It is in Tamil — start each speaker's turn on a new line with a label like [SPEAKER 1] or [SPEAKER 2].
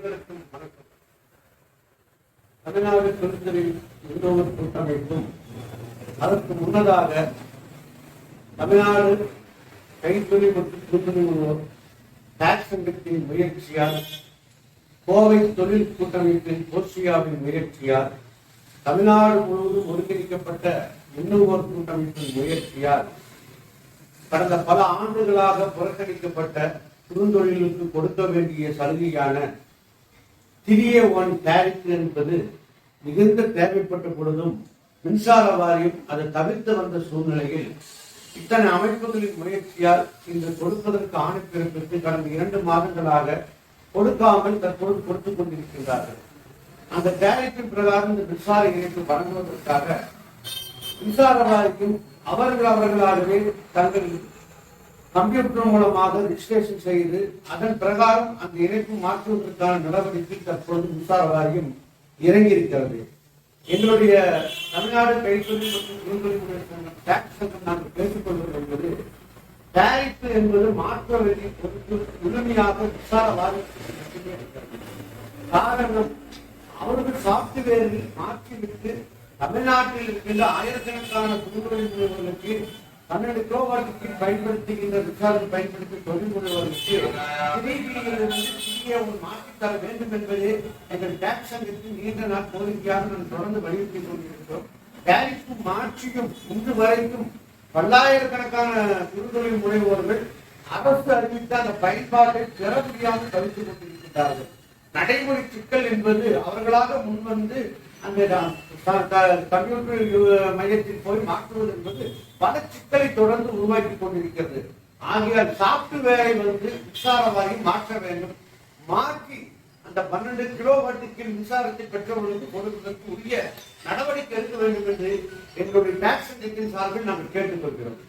[SPEAKER 1] அனைவருக்கும் வணக்கம். தமிழ்நாடு தொழில்துறை நுகர்வோர் கூட்டமைப்பும் அதற்கு முன்னதாக தமிழ்நாடு கைத்தொழில் மற்றும் கூட்டுறவு டாக்ஸ் சங்கத்தின் முயற்சியால், கோவை தொழில் கூட்டமைப்பின் போர்சியாவின் முயற்சியால், தமிழ்நாடு முழுவதும் ஒருங்கிணைக்கப்பட்ட நுகர்வோர் கூட்டமைப்பின் முயற்சியால் கடந்த பல ஆண்டுகளாக புறக்கணிக்கப்பட்ட குறுந்தொழிலுக்கு கொடுக்க வேண்டிய சலுகையான 3A1 டேரிஃப் என்பது மிகுந்த தேவைப்பட்ட பொழுதும் மின்சார வாரியம் அதை தவிர்த்து வந்த சூழ்நிலையில் இத்தனை அமைப்புகளின் முயற்சியால் இன்று கொடுப்பதற்கு ஆணை பிறப்பித்து கடந்த 2 மாதங்களாக கொடுக்காமல் தற்போது கொடுத்துக் கொண்டிருக்கின்றார்கள். அந்த டேரிஃபின் பிரகாரம் இந்த மின்சார இணைப்பு வழங்குவதற்காக மின்சார வாரியம் அவர்களாகவே தங்கள் கம்ப்யூட்டர் மூலமாக ரிஜிஸ்ட்ரேஷன் செய்து அதன் பிரகாரம் அந்த இணைப்பு மாற்றுவதற்கான நடவடிக்கை தற்போது மின்சார வாரியம் இறங்கியிருக்கிறது. எங்களுடைய தமிழ்நாடு கைத்தொழில் மற்றும் குறுந்தொழில் டாக்ஸ் சங்கம் நாங்கள் பேசிக்கொள்வது என்பது டேரிஃப் என்பது மாற்ற வேண்டிய பொறுப்பு முழுமையாக மின்சார வாரியத்திற்கு இருக்கிறது. காரணம், அவர்கள் சாப்ட்வேரில் மாற்றிவிட்டு தமிழ்நாட்டில் இருக்கின்ற ஆயிரக்கணக்கான குறுந்தொழில் நிறுவனங்களுக்கு 12 கிலோவாட்டுக்கு பயன்படுத்துகின்ற மின்சாரத்தை பயன்படுத்தி தொழில் முனைவோருக்கு 3B1 மாற்றித்தர வேண்டும் என்பதே எங்கள் டாக்ஸ் சங்கத்தின் நீண்ட நாள் கோரிக்கையாக நாம் தொடர்ந்து வலியுறுத்திக் கொண்டிருக்கிறோம். டேரிஃப் மாற்றியும் இன்று வரைக்கும் பல்லாயிரக்கணக்கான குறுந்தொழில் முனைவோர்கள் அரசு அறிவித்த அந்த பயன்பாட்டை பெற முடியாமல் தவித்துக் கொண்டிருக்கின்றார்கள். நடைமுறை சிக்கல் என்பது அவர்களாக முன்வந்து அந்த கம்ப்யூட்டர் மையத்தில் போய் மாற்றுவது என்பது பல சிக்கலை தொடர்ந்து உருவாக்கி கொண்டிருக்கிறது. ஆகையால் சாப்ட்வேரை மின்சார வாரியம் மாற்ற வேண்டும். மாற்றி அந்த 12 கிலோவாட்டுக்கு மின்சாரத்தை பெற்றவர்களுக்கு கொடுப்பதற்கு உரிய நடவடிக்கை எடுக்க வேண்டும் என்று எங்களுடைய டாக்ஸ் சங்கத்தின் சார்பில் நாங்கள் கேட்டுக்கொள்கிறோம்.